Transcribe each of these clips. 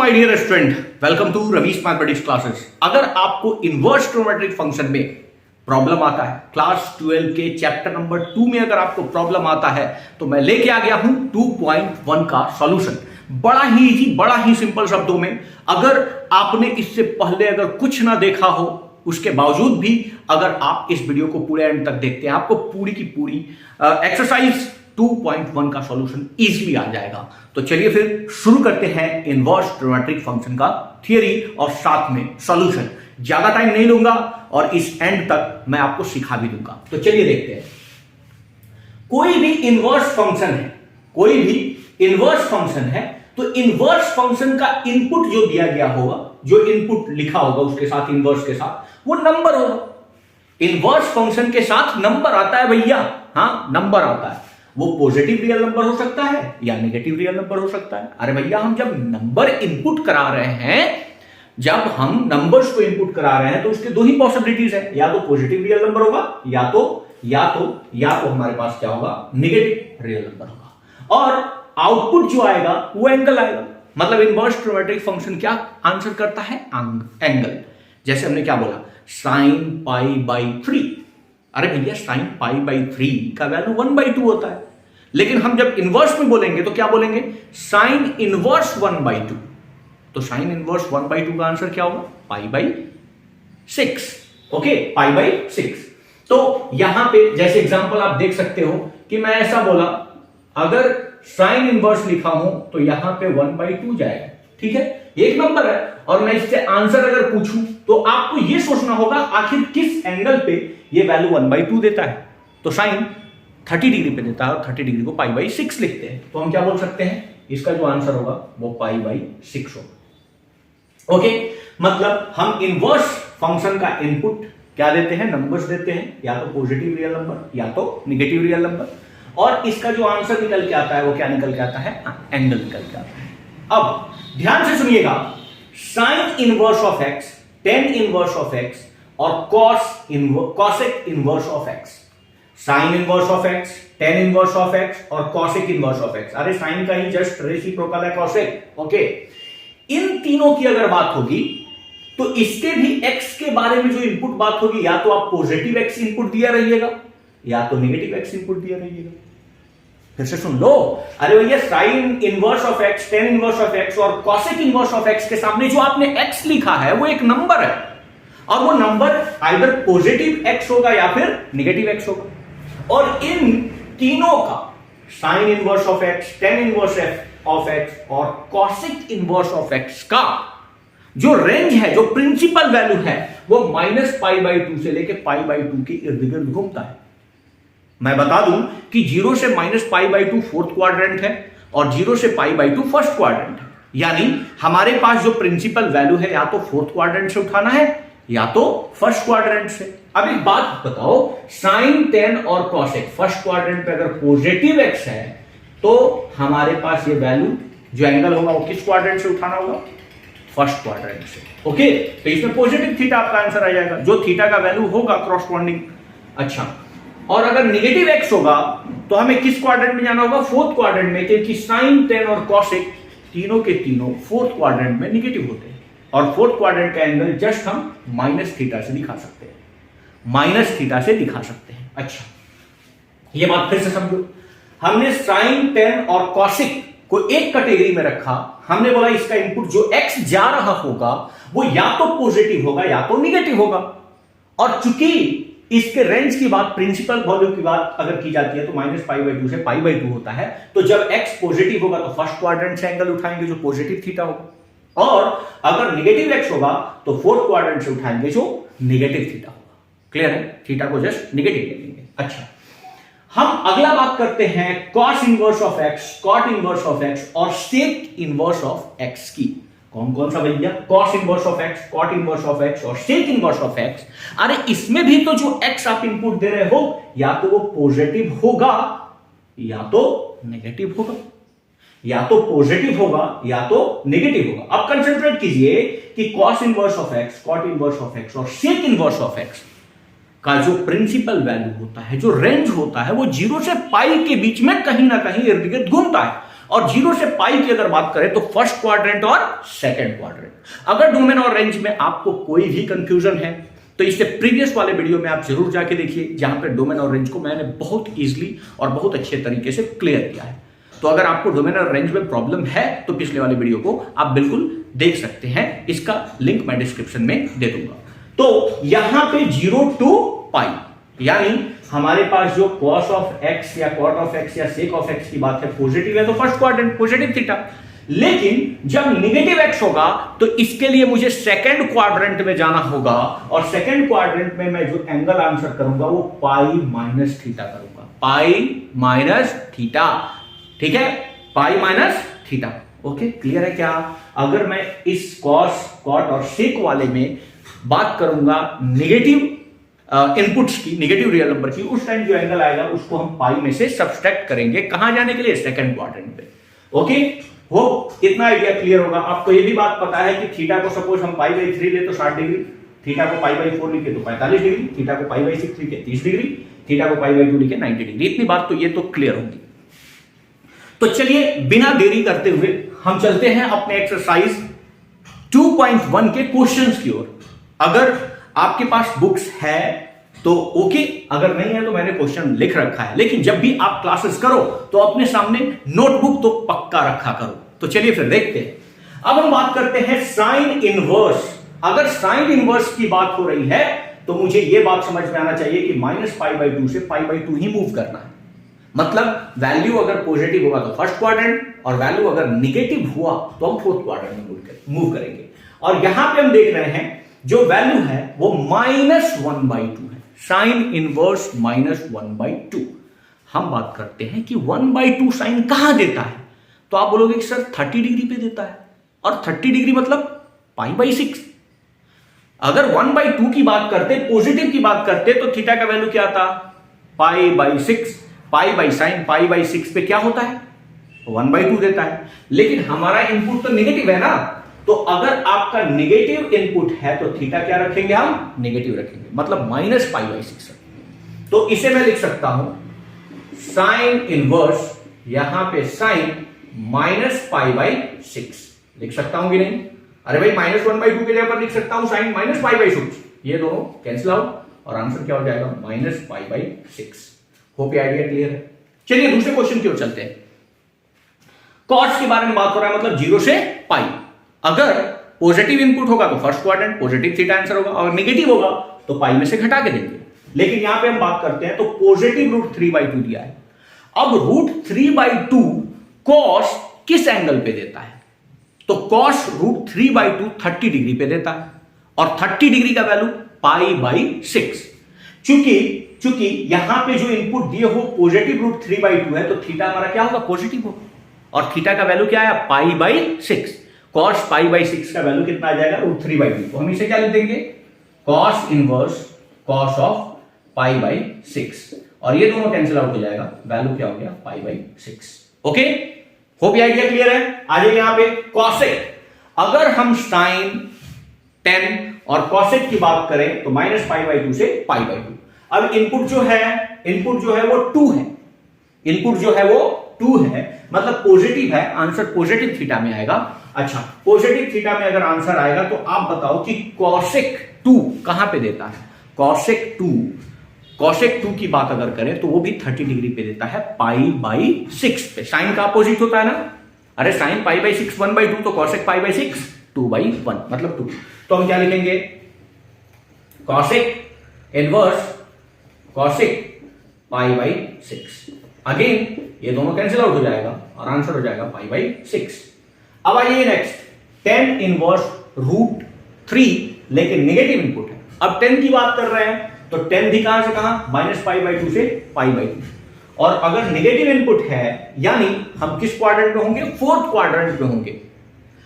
My dear student, welcome to Ravish mathematics classes. अगर आपको inverse trigonometric function में problem आता है, क्लास 12 के चैप्टर नंबर 2 में अगर आपको प्रॉब्लम आता है तो मैं लेके आ गया हूं 2.1 का सॉल्यूशन। बड़ा ही इजी, बड़ा ही सिंपल शब्दों में। अगर आपने इससे पहले अगर कुछ ना देखा हो, उसके बावजूद भी अगर आप इस वीडियो को पूरे एंड तक देखते हैं, आपको पूरी की पूरी एक्सरसाइज 2.1 का सॉल्यूशन इजीली आ जाएगा। तो चलिए फिर शुरू करते हैं इनवर्स ट्रिग्नोमेट्रिक फंक्शन का थियरी और साथ में सॉल्यूशन। ज्यादा टाइम नहीं लूंगा और इस एंड तक मैं आपको सिखा भी दूंगा। तो चलिए देखते हैं। कोई भी इनवर्स फंक्शन है, कोई भी इनवर्स फंक्शन है, तो इनवर्स फंक्शन का इनपुट जो दिया गया होगा, जो इनपुट लिखा होगा उसके साथ, इनवर्स के साथ, वो नंबर होगा। इनवर्स फंक्शन के साथ नंबर आता है भैया, हाँ नंबर आता है। वो पॉजिटिव रियल नंबर हो सकता है या नेगेटिव रियल नंबर हो सकता है। अरे भैया, हम जब नंबर इनपुट करा रहे हैं, जब हम नंबर्स को इनपुट करा रहे हैं तो उसके दो ही पॉसिबिलिटीज है, या तो पॉजिटिव रियल नंबर होगा या तो हमारे पास क्या होगा, नेगेटिव रियल नंबर होगा। और आउटपुट जो आएगा वो एंगल आएगा। मतलब इनवर्स ट्रिग्नोमेट्रिक फंक्शन क्या आंसर करता है, एंगल। जैसे हमने क्या बोला, साइन पाई बाई 3। अरे भैया, साइन पाई बाई 3 का वैल्यू 1/2 होता है, लेकिन हम जब इनवर्स में बोलेंगे तो क्या बोलेंगे, साइन इनवर्स 1/2। तो साइन इनवर्स 1/2 का आंसर क्या होगा, पाई बाई 6। Okay, pi by 6। तो यहां पे जैसे एग्जांपल आप देख सकते हो कि मैं ऐसा बोला, अगर साइन इनवर्स लिखा हूं तो यहां पे 1/2 जाएगा। ठीक है, एक नंबर है और मैं इससे आंसर अगर पूछूं तो आपको यह सोचना होगा आखिर किस एंगल पे ये वैल्यू 1/2 देता है। तो साइन 30 डिग्री पे देता है और 30 डिग्री को पाई बाई 6 लिखते हैं। तो हम क्या बोल सकते हैं, इसका जो आंसर होगा वो पाई बाई 6 होगा। ओके, मतलब हम इनवर्स फंक्शन का इनपुट क्या देते हैं, नंबर्स देते हैं, या तो पॉजिटिव रियल नंबर या तो नेगेटिव रियल नंबर, और इसका जो आंसर निकल के आता है वो क्या निकल के आता है, एंगल निकल के आता है। अब ध्यान से सुनिएगा, sine inverse of x, tan inverse of x और cosec inverse of x. Sine inverse of x, tan inverse of x और कॉसेक इनवर्स ऑफ एक्स। अरे साइन का ही जस्ट रेसिप्रोकल है कॉसेक। ओके, इन तीनों की अगर बात होगी तो इसके भी एक्स के बारे में जो इनपुट बात होगी, या तो आप पॉजिटिव एक्स इनपुट दिया रहिएगा या तो नेगेटिव एक्स इनपुट दिया रहिएगा। फिर से सुन लो, अरे भैया, sign inverse of x, tan inverse of x और कॉसेक इनवर्स ऑफ एक्स के सामने जो आपने एक्स लिखा है वो एक नंबर है, और वो नंबर आइदर पॉजिटिव एक्स होगा या फिर नेगेटिव एक्स होगा। और इन तीनों का, sign inverse of x, tan inverse of x और कॉसेक इनवर्स ऑफ एक्स का जो रेंज है, जो प्रिंसिपल वैल्यू है, वो -π/2 से लेके π/2 के इर्द गिर्द घूमता है। मैं बता दूं कि 0 से -π/2 फोर्थ क्वाड्रेंट है और 0 से π/2 फर्स्ट क्वाड्रेंट है। यानी हमारे पास जो प्रिंसिपल वैल्यू है, या तो फोर्थ क्वाड्रेंट से उठाना है या तो फर्स्ट क्वाड्रेंट से। अब एक बात बताओ, साइन, टेन और कॉसेक फर्स्ट क्वाड्रेंट पे अगर पॉजिटिव एक्स है तो हमारे पास ये वैल्यू, जो एंगल होगा वो किस क्वाड्रेंट से उठाना होगा, फर्स्ट क्वाड्रेंट से। ओके, तो इसमें पॉजिटिव थीटा आपका आंसर आ जाएगा, जो थीटा का वैल्यू होगा क्रॉसपोंडिंग। अच्छा, और अगर नेगेटिव एक्स होगा तो हमें किस क्वाड्रेंट में जाना होगा, फोर्थ क्वाड्रेंट में, क्योंकि साइन, टेन और कॉसेक तीनों के तीनों फोर्थ क्वाड्रेंट में नेगेटिव होते हैं। और फोर्थ क्वाड्रेंट का एंगल जस्ट हम -θ से दिखा सकते हैं, -θ से दिखा सकते हैं। अच्छा, ये बात फिर से समझो, हमने साइन, टेन और कॉसेक को एक कैटेगरी में रखा। हमने बोला इसका इनपुट जो एक्स जा रहा होगा वो या तो पॉजिटिव होगा या तो नेगेटिव होगा। और चूंकि इसके रेंज की बात, प्रिंसिपल वैल्यू की बात अगर की जाती है तो -π/2 से π/2 होता है। तो जब x पॉजिटिव होगा तो फर्स्ट क्वाड्रेंट से एंगल उठाएंगे जो पॉजिटिव थीटा होगा, और अगर नेगेटिव x होगा तो फोर्थ क्वाड्रेंट से उठाएंगे जो नेगेटिव थीटा होगा। क्लियर है, थीटा को जस्ट नेगेटिव ले लेंगे। अच्छा, हम अगला बात करते हैं cos inverse of x, cot inverse of x और sec इनवर्स ऑफ x की। कौन कौन सा भैया, cos inverse of x, cot inverse of x और sec इनवर्स ऑफ x। अरे इसमें भी तो जो x आप इनपुट दे रहे हो, या तो वो पॉजिटिव होगा या तो नेगेटिव होगा, या तो पॉजिटिव होगा या तो नेगेटिव होगा। अब कंसंट्रेट कीजिए कि cos inverse of x, cot inverse of x और sec इनवर्स ऑफ x का जो प्रिंसिपल वैल्यू होता है, जो रेंज होता है, वो 0 से पाई के बीच में कहीं ना कहीं इर्द गिर्द घूमता है। और 0 से पाई की अगर बात करें तो फर्स्ट क्वाड्रेंट और सेकंड क्वाड्रेंट। अगर डोमेन और रेंज में आपको कोई भी कंफ्यूजन है तो इससे प्रीवियस वाले वीडियो में आप जरूर जाके देखिए, जहां पे डोमेन और रेंज को मैंने बहुत इजीली और बहुत अच्छे तरीके से क्लियर किया है। तो अगर आपको डोमेन और रेंज में प्रॉब्लम है तो पिछले वाले वीडियो को आप बिल्कुल देख सकते हैं, इसका लिंक मैं डिस्क्रिप्शन में दे दूंगा। तो यहां पे 0 to पाई, यानी हमारे पास जो cos ऑफ x या cot ऑफ x या sec ऑफ x की बात है, पॉजिटिव है तो फर्स्ट क्वाड्रेंट पॉजिटिव थीटा। लेकिन जब निगेटिव x होगा तो इसके लिए मुझे सेकंड क्वाड्रेंट में जाना होगा, और सेकंड क्वाड्रेंट में मैं जो एंगल आंसर करूंगा वो पाई माइनस थीटा करूंगा, पाई माइनस थीटा। ठीक है, pi minus theta. Okay, clear है क्या? अगर मैं इस कॉस, कॉट और सेक वाले में बात करूंगा निगेटिव इनपुट्स की, नेगेटिव रियल नंबर की, उस टाइम जो एंगल आएगा उसको हम पाई में से सब्सट्रैक्ट करेंगे। कहां जाने के लिए? सेकंड क्वाड्रेंट पे। ओके, वो इतना आइडिया क्लियर होगा। आपको ये भी बात पता है कि थीटा को सपोज हम पाई बाई 3 ले तो 60 डिग्री, थीटा को पाई बाई 4 लिखे तो 45 डिग्री, थीटा को पाई बाई 6 लिखे 30 डिग्री, थीटा को पाई बाई 2 लिखे 90 डिग्री। इतनी बात तो ये तो क्लियर होगी। तो चलिए बिना देरी करते हुए हम चलते हैं अपने एक्सरसाइज 2.1 के क्वेश्चंस की ओर। अगर आपके पास बुक्स है तो ओके, अगर नहीं है तो मैंने क्वेश्चन लिख रखा है, लेकिन जब भी आप क्लासेस करो तो अपने सामने नोटबुक तो पक्का रखा करो। तो चलिए फिर देखते हैं। अब हम बात करते हैं साइन इनवर्स। अगर साइन इनवर्स की बात हो रही है तो मुझे यह बात समझ में आना चाहिए कि माइनस पाई बाई 2 से पाई बाई 2 ही मूव करना है। मतलब वैल्यू अगर पॉजिटिव होगा तो फर्स्ट क्वाड्रेंट, और वैल्यू अगर निगेटिव हुआ तो हम फोर्थ क्वाड्रेंट में मूव करेंगे। और यहां पे हम देख रहे हैं जो वैल्यू है वो -1/2 है। Sine inverse -1/2। हम बात करते हैं कि 1/2 साइन कहां देता है, तो आप बोलोगे कि सर 30 डिग्री पे देता है, और 30 डिग्री मतलब पाई/6। अगर 1/2 की बात करते, पॉजिटिव की बात करते, तो थीटा का वैल्यू क्या आता? पाई/6। पाई बाई साइन पाई/6 पे क्या होता है? 1/2 देता है। लेकिन हमारा इनपुट तो निगेटिव है ना, तो अगर आपका निगेटिव इनपुट है तो थीटा क्या रखेंगे? हम नेगेटिव रखेंगे, मतलब -पाई/6। तो इसे मैं लिख सकता हूं साइन इनवर्स, यहां पे साइन -पाई/6 लिख सकता हूं कि नहीं? अरे भाई -1/2 के जगह पर लिख सकता हूं साइन -पाई/6। ये दोनों कैंसिल आउट और आंसर क्या हो जाएगा? -पाई/6। होप ये आइडिया क्लियर है। चलिए दूसरे क्वेश्चन की ओर चलते हैं। कॉस के बारे में बात हो रहा है, मतलब 0 से पाई। अगर पॉजिटिव इनपुट होगा तो first quadrant positive theta answer होगा, और नेगेटिव होगा तो पाई में से घटा के देंगे। लेकिन यहां पे हम बात करते हैं तो पॉजिटिव √3/2 दिया है। अब √3/2 कॉस किस एंगल पे देता है? तो कॉस √3/2 30 डिग्री पे देता है, और 30 डिग्री का वैल्यू पाई/6। चूंकि यहां पे जो इनपुट दिए हो पॉजिटिव √3/2 है तो थीटा हमारा क्या होगा? पॉजिटिव होगा, और थीटा का वैल्यू क्या है? पाई/6। कॉस पाई/6 का वैल्यू कितना आ जाएगा? √3/2। तो हम इसे क्या लिख देंगे? कॉस इनवर्स कॉस ऑफ पाई/6, और ये दोनों कैंसिल आउट हो जाएगा, वैल्यू क्या हो गया? पाई/6। ओके, होप ये आइडिया क्लियर है। आ जाइए यहां पे कॉसेक। अगर हम साइन 10 और कॉसेक की बात करें तो -पाई/2 से पाई/2। अब इनपुट जो है वो 2 है। इनपुट जो है वो 2 है, मतलब पॉजिटिव है, आंसर पॉजिटिव थीटा में आएगा। अच्छा, पॉजिटिव थीटा में अगर आंसर आएगा तो आप बताओ कि कॉसेक 2 कहां पे देता है? कॉसेक 2 की बात अगर करें तो वो भी 30 डिग्री पे देता है, पाई/6 पे। साइन का अपोजिट होता है ना, अरे साइन पाई/6 1/2, तो कॉसेक पाई/6 2/1 मतलब 2। तो हम क्या लिखेंगे? कॉसेक इनवर्स कॉसेक पाई/6। अगेन ये दोनों कैंसिल आउट हो जाएगा और आंसर हो जाएगा पाई/6। अब आइए नेक्स्ट, 10 इनवर्स √3, लेकिन नेगेटिव इनपुट है। अब 10 की बात कर रहे हैं तो 10 भी कहां से कहां? -पाई/2 से पाई/2। और अगर नेगेटिव इनपुट है यानी हम किस क्वाड्रेंट में होंगे? फोर्थ क्वाड्रेंट में होंगे।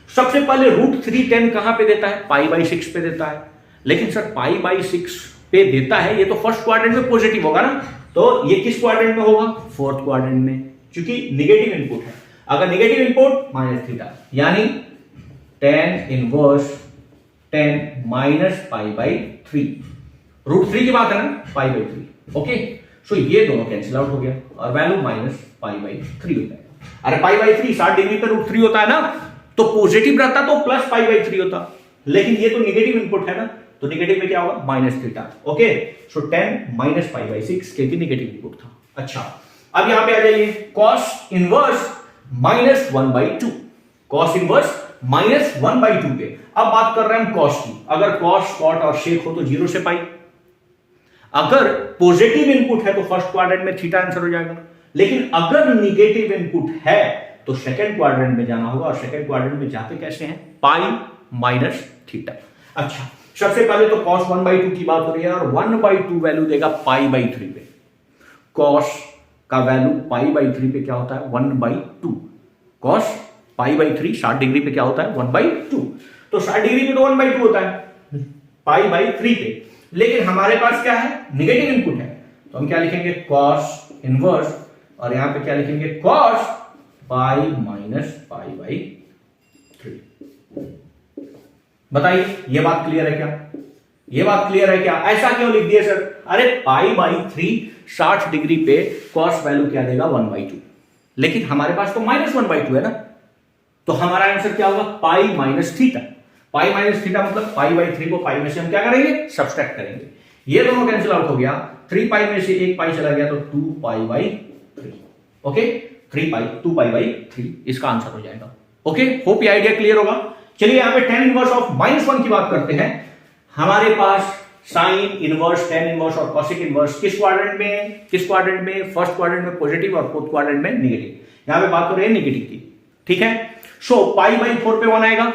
सबसे पहले √3 10 कहां पे देता है? पाई/6 पे देता है। लेकिन सर पाई/6 पे देता है, ये तो फर्स्ट क्वाड्रेंट में पॉजिटिव होगा ना, तो ये किस क्वाड्रेंट में होगा? फोर्थ क्वाड्रेंट में, क्योंकि नेगेटिव इनपुट है। अगर नेगेटिव इनपुट -थीटा, यानी 10 इनवर्स 10 -पाई/3। √3 की बात है ना, पाई/3। ओके, सो ये दोनों कैंसिल आउट हो गया और वैल्यू -पाई/3 हो जाएगा। अरे पाई बाई 3 60 डिग्री पे √3 होता है ना, तो पॉजिटिव रहता तो प्लस पाई बाई 3 होता, लेकिन ये तो निगेटिव इनपुट है ना, तो निगेटिव में क्या होगा minus theta. Okay, so 10 minus pi by 6 क्योंकि निगेटिव इनपुट था। अच्छा, अब यहां पे आ जाइए, cos inverse minus 1/2, cos inverse minus 1/2 पे। अब बात कर रहे हैं हम कॉस की, अगर कॉस कॉट और शेक हो तो 0 से पाई, अगर पॉजिटिव इनपुट है तो फर्स्ट क्वाड्रेंट में थीटा आंसर हो जाएगा, लेकिन अगर निगेटिव इनपुट है तो सेकंड क्वाड्रेंट में जाना होगा, और सेकंड क्वाड्रेंट में जाते कैसे हैं, पाई माइनस थीटा। अच्छा, सबसे पहले तो cos 1/2 की बात हो रही है, और 1/2 वैल्यू देगा पाई बाई 3 पे, cos का वैल्यू पाई बाई 3 पे क्या होता है 1/2, cos पाई बाई 3 60 डिग्री पे क्या होता है 1/2, तो 60 डिग्री पे तो 1/2 होता है पाई बाई 3 पे, लेकिन हमारे पास क्या है निगेटिव इनपुट है, तो हम क्या लिखेंगे cos इनवर्स, और यहां पे क्या लिखेंगे cos pi minus pi by 3। बताइए ये बात क्लियर है क्या, ये बात क्लियर है क्या, ऐसा क्यों लिख दिया सर, अरे पाई बाई 3 60 डिग्री पे cos वैल्यू क्या देगा 1/2, लेकिन हमारे पास तो माइनस 1/2 है ना, तो हमारा आंसर क्या होगा pi minus theta. Pi minus theta मतलब पाई बाई 3 को पाई में से हम क्या करेंगे सब्सट्रैक्ट करेंगे, ये दोनों कैंसिल आउट हो गया, 3 पाई में से 1 पाई चला गया तो 2 पाई by 3। Okay, 3 pi 2 pi by 3 इसका आंसर हो जाएगा। ओके, होप ये आइडिया क्लियर होगा। चलिए यहां पे tan इनवर्स ऑफ -1 की बात करते हैं। हमारे पास साइन इनवर्स, tan इनवर्स और कॉसेक इनवर्स किस क्वाड्रेंट में, फर्स्ट क्वाड्रेंट में पॉजिटिव और फोर्थ क्वाड्रेंट में नेगेटिव, यहां पे बात हो रही है नेगेटिव की, ठीक है। सो पाई बाई 4 पे 1 आएगा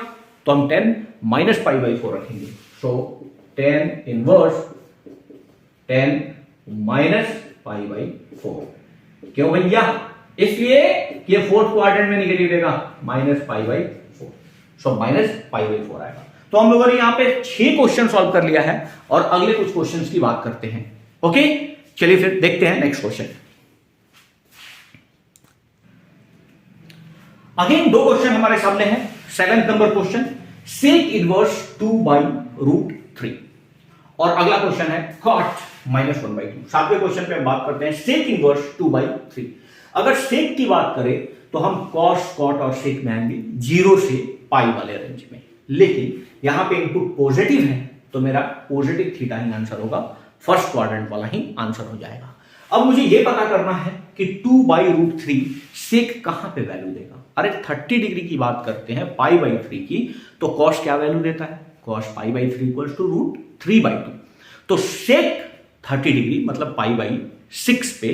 तो हम 10 माइनस पाई बाई 4 रखेंगे, सो tan inverse 10 minus pi by 4। क्यों भैया, इसलिए कि ये फोर्थ क्वाड्रेंट में नेगेटिव देगा, minus pi by 4, so minus pi by 4 आएगा। तो हम लोगों ने यहां पे 6 क्वेश्चन सॉल्व कर लिया है, और अगले कुछ क्वेश्चंस की बात करते हैं। ओके, चलिए फिर देखते हैं नेक्स्ट क्वेश्चन। अगेन 2 क्वेश्चन हमारे सामने हैं। 7th number question, sec inverse 2/√3, और अगला क्वेश्चन है cot -1/2। 7वें क्वेश्चन पे हम बात करते हैं सेक इनवर्स 2/3। अगर सेक की बात करें तो हम cos, cot और सेक में आएंगे 0 से पाई वाले रेंज में, लेकिन यहां पे इनपुट पॉजिटिव है तो मेरा पॉजिटिव थीटा ही आंसर होगा, फर्स्ट क्वाड्रेंट वाला ही आंसर हो जाएगा। अब मुझे यह पता करना है कि 2/√3 सेक कहां पे वैल्यू देगा। अरे 30 डिग्री की बात करते हैं पाई बाई 3 की, तो cos क्या वैल्यू देता है, cos pi by 3 equals to √3/2, तो सेक 30 डिग्री मतलब पाई बाई 6 पे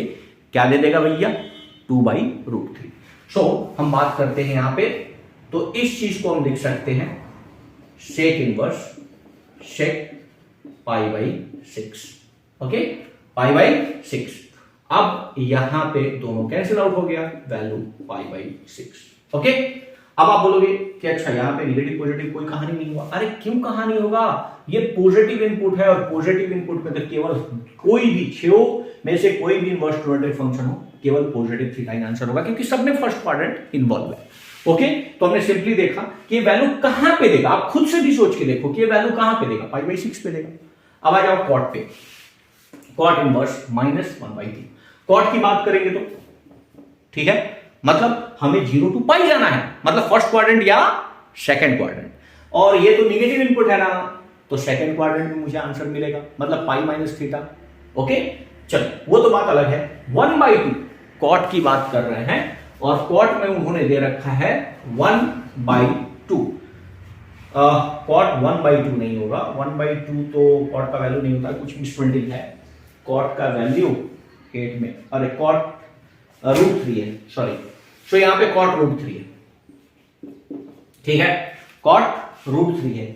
क्या दे देगा भैया 2/√3। सो हम बात करते हैं यहां पे, तो इस चीज को हम लिख सकते हैं sec inverse sec pi by 6। Okay, pi by 6। अब यहां पे दोनों कैंसिल आउट हो गया, वैल्यू पाई बाई 6। ओके, अब आप बोलोगे कि अच्छा यहां पे नेगेटिव पॉजिटिव कोई कहानी नहीं हुआ। अरे क्यों कहानी होगा, ये पॉजिटिव इनपुट है, और पॉजिटिव इनपुट में तो केवल कोई भी 6 में से कोई भी इनवर्स क्वाड्रेटिक फंक्शन हो केवल पॉजिटिव थीटा ही आंसर होगा, क्योंकि सब में फर्स्ट क्वाड्रेंट इन्वॉल्व है। ओके, तो हमने सिंपली देखा कि वैल्यू कहां पे देगा, आप खुद से भी सोच के देखो कि ये वैल्यू कहां पे देगा, पाई बाई 6 पे देगा। अब आ जाओ कॉट पे, कॉट इनवर्स -1/2। कॉट की बात करेंगे तो ठीक है, मतलब हमें 0 टू पाई जाना है, मतलब फर्स्ट क्वाड्रेंट या सेकंड क्वाड्रेंट, और ये तो नेगेटिव इनपुट है ना, तो सेकंड क्वाड्रेंट में मुझे आंसर मिलेगा, मतलब पाई माइनस थीटा। ओके, चलो वो तो बात अलग है। 1/2 कॉट की बात कर रहे हैं, और कॉट में उन्होंने दे रखा है 1/2। कॉट 1/2 नहीं होगा, 1/2 तो कॉट का वैल्यू नहीं होता, कुछ मिसप्रिंटिंग है। कॉट का वैल्यू 8 में, अरे कॉट √3 है, सॉरी, सो यहां पे कॉट √3 है, ठीक है, कॉट √3 है।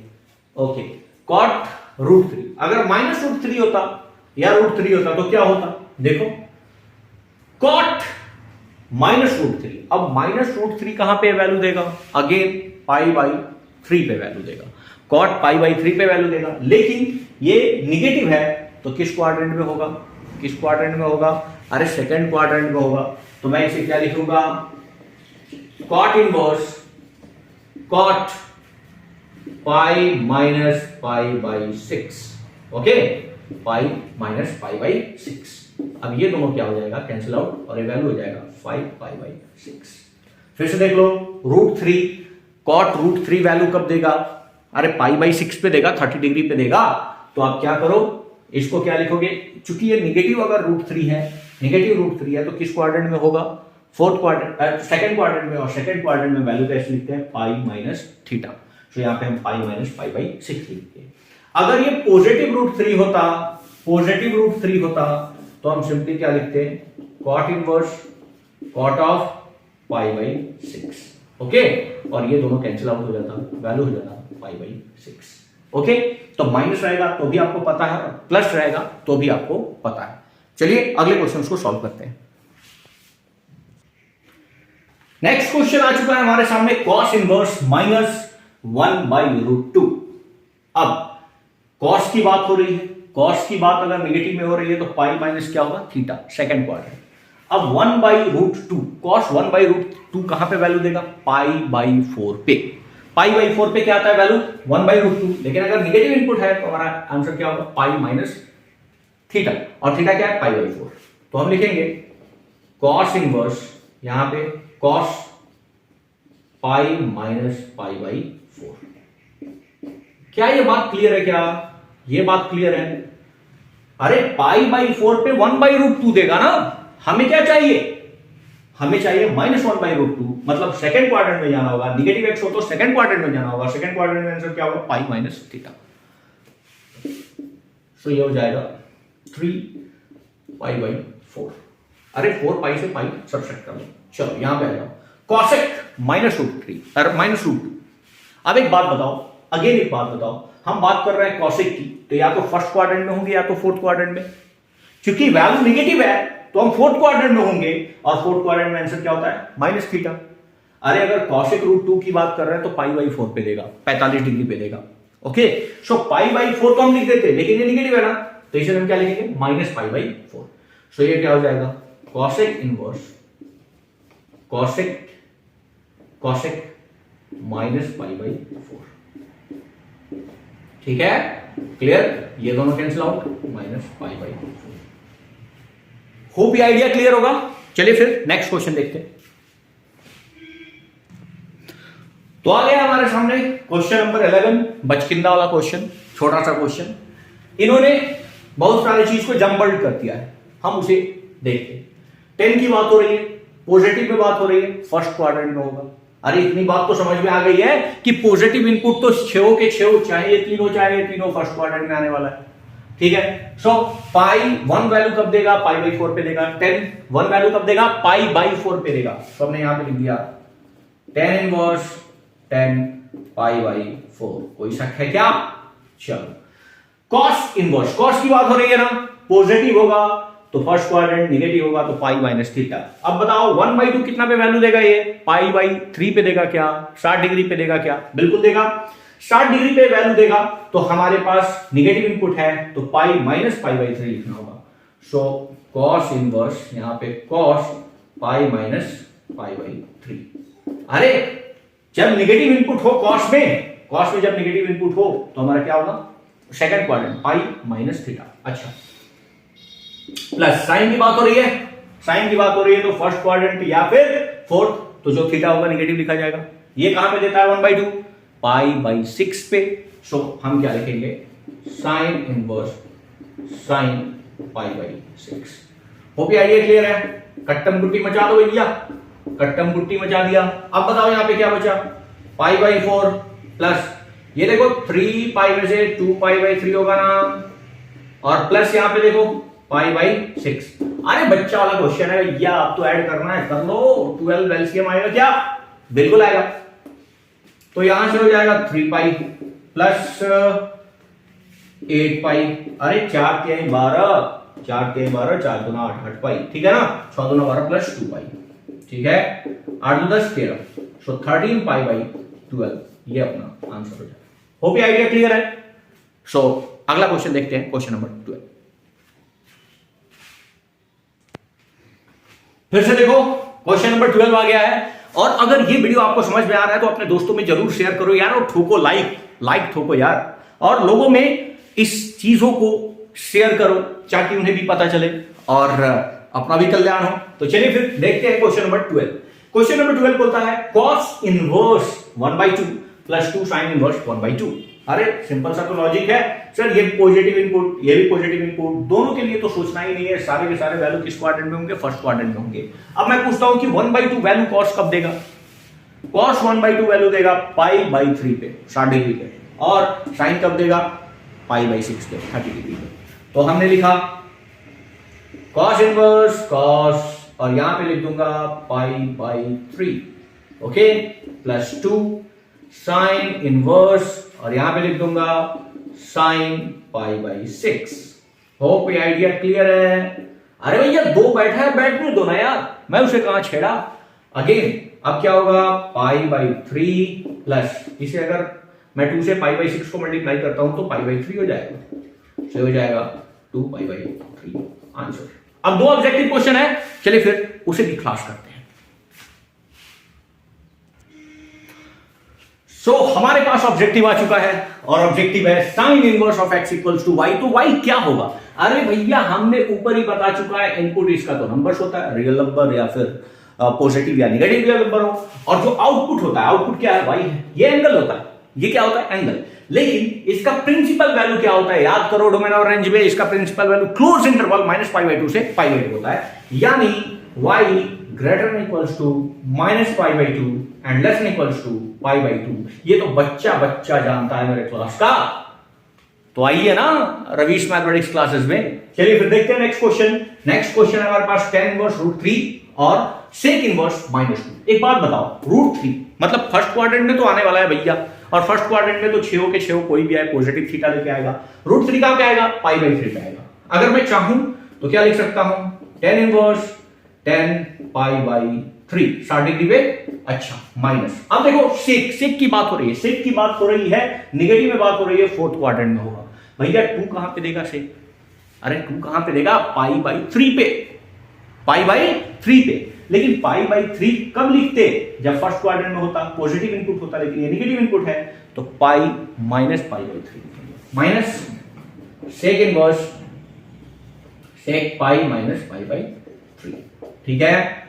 ओके, कॉट √3, अगर -√3 होता या √3 होता तो क्या होता, देखो कॉट -√3, अब -√3 कहां पे वैल्यू देगा, अगेन पाई बाई 3 पे वैल्यू देगा, कॉट पाई बाई 3 पे वैल्यू देगा, लेकिन ये निगेटिव है तो किस क्वाड्रेंट में होगा, किस क्वाड्रेंट में होगा, अरे सेकंड क्वाड्रेंट में होगा, तो मैं इसे क्या लिखूंगा, cot inverse cot pi minus pi by 6। Okay, pi minus pi by 6। अब ये दोनों क्या हो जाएगा, कैंसिल आउट, और ये वैल्यू हो जाएगा 5 पाई बाई 6। फिर से देख लो, √3 कॉट √3 वैल्यू कब देगा? अरे π/6 पे देगा, 30 डिग्री पे देगा। तो आप क्या करो, इसको क्या लिखोगे, चूंकि ये निगेटिव अगर √3 है, नेगेटिव √3 है, तो किस क्वाड्रेंट में होगा? फोर्थ क्वाड्रेंट, सेकंड क्वाड्रेंट में। और सेकंड क्वाड्रेंट में वैल्यू कैसे लिखते हैं? π-θ। तो यहाँ पे हम π-π/6 लिखते हैं। अगर ये पॉजिटिव √3 होता, पॉजिटिव √3 होता, तो हम सिंपली क्या लिखते हैं? Cot inverse cot of π/6। Okay, और ये दोनों कैंसिल आउट हो जाता, वैल्यू हो जाता π/6। ओके, तो माइनस रहेगा तो भी आपको पता है, प्लस रहेगा तो भी आपको पता है। चलिए अगले क्वेश्चन को सॉल्व करते हैं। नेक्स्ट क्वेश्चन आ चुका है हमारे सामने, कॉस इनवर्स -1/√2। अब कॉस की बात हो रही है, कॉस की बात अगर नेगेटिव में हो रही है तो पाई माइनस क्या होगा? Theta, second quadrant. अब 1/√2, कॉस 1/√2 कहां पे वैल्यू देगा? π/4 पे। π/4 पे क्या आता है वैल्यू? 1/√2। लेकिन अगर नेगेटिव इनपुट है तो हमारा आंसर क्या होगा? π-θ, और थीटा क्या है? π/4। तो हम लिखेंगे कॉस इनवर्स, यहां पे कॉस π-π/4। क्या ये बात क्लियर है? क्या ये बात क्लियर है? अरे π/4 पे 1/√2 देगा ना। हमें क्या चाहिए? हमें चाहिए -1/√2, मतलब सेकंड क्वाड्रेंट में जाना होगा। निगेटिव एक्स हो तो सेकंड क्वाड्रेंट में जाना होगा। सेकंड क्वाड्रेंट में आंसर क्या होगा? π-θ। सो ये हो जाएगा 3π/4। अरे 4π से पाई सब्ट्रैक्ट कर लो। चलो यहां पे आ जाओ, कॉसेक -√3 और -√2। अब एक बात बताओ, अगेन एक बात बताओ, हम बात कर रहे हैं कॉसेक की, तो या तो फर्स्ट क्वाड्रेंट में होंगे या तो फोर्थ क्वाड्रेंट में। क्योंकि वैल्यू नेगेटिव है तो हम फोर्थ क्वाड्रेंट में होंगे, और फोर्थ क्वाड्रेंट में आंसर क्या होता है? -θ। अरे अगर कॉसेक √2 की बात कर रहे हैं तो π/4 पे देगा, 45 डिग्री पे देगा। ओके, सो π/4 तो हम लिख देते, लेकिन ये नेगेटिव है ना, तो इसे हम क्या लिखेंगे? -π/4। सो ये क्या हो जाएगा? Cosec inverse cosec -π/4। ठीक है, क्लियर? ये दोनों कैंसिल आउट, -π/4। होप ये आइडिया क्लियर होगा। चलिए फिर नेक्स्ट क्वेश्चन देखते हैं। तो आ गया हमारे सामने क्वेश्चन नंबर 11, बचकिंदा वाला क्वेश्चन, छोटा सा क्वेश्चन। इन्होंने बहुत सारी चीज को जम्बल्ड कर दिया है, हम उसे देखते हैं। 10 की बात हो रही है, पॉजिटिव में बात हो रही है, फर्स्ट क्वाड्रेंट में होगा। अरे इतनी बात तो समझ में आ गई है कि पॉजिटिव इनपुट तो 6 के 6, चाहे ये तीनों फर्स्ट क्वाड्रेंट में आने वाला है। ठीक है, सो π1 वैल्यू कब देगा? π/4 पे देगा। 10 1 वैल्यू कब देगा? π/4 पे देगा। तो हमने यहां पे लिख दिया 10 इनवर्स 10 π/4। कोई शक है क्या? चलो, कॉस इनवर्स, कॉस की बात हो रही है ना, पॉजिटिव होगा तो फर्स्ट क्वाड्रेंट, नेगेटिव होगा तो π-θ। अब बताओ 1/2 कितना पे वैल्यू देगा? ये π/3 पे देगा क्या? 60 डिग्री पे देगा क्या? बिल्कुल देगा। 60 डिग्री पे वैल्यू देगा तो हमारे पास नेगेटिव इनपुट है तो π-π/3 लिखना होगा। सो कॉस इनवर्स, यहां पे कॉस π-π/3। अरे जब नेगेटिव इनपुट हो कॉस में जब नेगेटिव इनपुट हो तो हमारा क्या होगा? Second quadrant, π-θ। अच्छा, प्लस साइन की बात हो रही है, साइन की बात हो रही है तो फर्स्ट क्वाड्रेंट या फिर फोर्थ, तो जो थीटा होगा नेगेटिव लिखा जाएगा। ये कहां पे देता है? 1/2, π/6 पे। सो हम क्या लिखेंगे? Sine inverse sine π/6। होप ये आइडिया क्लियर है? कट्टम गुट्टी मचा दो भैया, कट्टम गुट्टी मचा दिया। अब बताओ यहां पे क्या बचा? π/4 प्लस ये देखो 3π में से 2π/3 होगा ना, और प्लस यहां पे देखो π/6। अरे बच्चा वाला क्वेश्चन है भैया, आप तो ऐड करना है, कर लो। 12 एलसीएम आएगा क्या? बिल्कुल आएगा। तो यहां से हो जाएगा 3π प्लस 8π। अरे 4 के 12, 4 के 12, 4 दूना 8, 8π। ठीक है ना, 6 दूना 12 प्लस 2π। ठीक है, 8 दूना 10 13। सो 13π/12 ये अपना आंसर हो जाएगा। होप ये आइडिया क्लियर है? सो अगला क्वेश्चन देखते हैं, क्वेश्चन नंबर 12। फिर से देखो, क्वेश्चन नंबर 12 आ गया है। और अगर ये वीडियो आपको समझ में आ रहा है तो अपने दोस्तों में जरूर शेयर करो यार, और ठोको लाइक ठोको यार, और लोगों में इस चीजों को शेयर करो ताकि उन्हें भी पता चले और अपना भी कल्याण हो। तो चलिए फिर देखते हैं क्वेश्चन नंबर 12। क्वेश्चन नंबर 12 बोलता है cos inverse 1/2 plus 2 sin inverse 1/2। अरे सिंपल सा तो लॉजिक है सर, ये पॉजिटिव इनपुट ये भी पॉजिटिव इनपुट, दोनों के लिए तो सोचना ही नहीं है, सारे के सारे वैल्यू किस क्वाड्रेंट में होंगे, फर्स्ट क्वाड्रेंट में होंगे। अब मैं पूछता हूं कि 1/2 वैल्यू cos कब देगा, cos 1/2 वैल्यू देगा π/3 पे 60 डिग्री पे, और sin कब देगा π/6 पे 30 डिग्री पे। तो हमने लिखा cos इनवर्स cos और यहां पे लिख दूंगा π/3, ओके, प्लस 2 sin इनवर्स और यहां पे लिख दूंगा sin π/6। होप ये आइडिया क्लियर है। अरे भैया दो बैठा है, बैठने दो ना यार, मैं उसे कहां छेड़ा। अगेन अब क्या होगा π/3 प्लस इसे अगर मैं 2 से π/6 को मल्टीप्लाई करता हूं तो π/3 हो जाएगा, से हो जाएगा 2π/3 आंसर। अब दो ऑब्जेक्टिव क्वेश्चन है, चलिए फिर उसे भी क्लास करते हैं। हमारे पास ऑब्जेक्टिव आ चुका है और ऑब्जेक्टिव है sine inverse of x equals to y। तो y क्या होगा? अरे भैया हमने ऊपर ही बता चुका है, इनपुट इसका तो नंबर्स होता है, रियल नंबर या फिर पॉजिटिव या नेगेटिव रियल नंबर हो, और जो आउटपुट होता है, आउटपुट क्या है, y है, ये एंगल होता है, ये क्या होता है, एंगल। लेकिन इसका प्रिंसिपल वैल्यू क्या होता है, याद करो डोमेन और रेंज में इसका प्रिंसिपल वैल्यू क्लोज इंटरवल -π/2 से π/2 होता है, यानी y greater than equals to -π/2 and less than equals to π/2। ये तो बच्चा बच्चा जानता है मेरे क्लास का। तो आइए ना रवीश मैथमेटिक्स क्लासेस में। चलिए फिर देखते हैं नेक्स्ट क्वेश्चन। नेक्स्ट क्वेश्चन है हमारे पास tan इनवर्स √3 और sec इनवर्स -2। एक बात बताओ, √3 मतलब फर्स्ट क्वाड्रेंट में तो आने वाला है भैया, और फर्स्ट क्वाड्रेंट में तो 6 के 6 कोई भी आए पॉजिटिव थीटा लेके आएगा। √3 कहां पे आएगा, π/3 पे आएगा। अगर मैं चाहूं तो क्या लिख सकता हूं, tan इनवर्स 10 π/3 60 डिग्री पे, अच्छा माइनस। अब देखो सेक की बात हो रही है, सेक की बात हो रही है, नेगेटिव में बात हो रही है, फोर्थ क्वाड्रेंट में होगा। भैया 2 कहां पे देगा सेक, अरे 2 कहां पे देगा, π/3 पे, π/3 पे। लेकिन π/3 कब लिखते, जब फर्स्ट क्वाड्रेंट में होता, पॉजिटिव इनपुट होता, लेकिन ये नेगेटिव इनपुट है, तो π-π/3 माइनस सेक इनवर्स सेक π-π/3। ठीक है,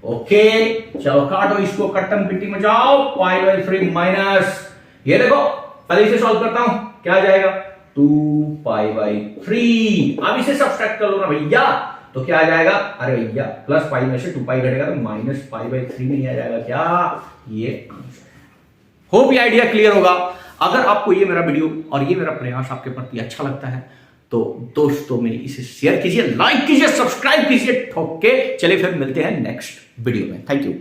ओके, चलो काटो इसको, कट्टम पिट्टी में जाओ, π/3 माइनस, ये देखो पहले इसे सॉल्व करता हूं, क्या आ जाएगा 2π/3। अब इसे सब्सट्रैक्ट कर लो ना भैया, तो क्या आ जाएगा, अरे भैया प्लस पाई में से 2π घटेगा तो -π/3 नहीं आ जाएगा क्या, ये आंसर। होप ये आइडिया क्लियर होगा। अगर आपको ये मेरा वीडियो और ये मेरा प्रयास आपके प्रति अच्छा लगता है तो दोस्तों में इसे शेयर कीजिए, लाइक कीजिए, सब्सक्राइब कीजिए ठोक के। चलिए फिर मिलते हैं नेक्स्ट वीडियो में। Thank you.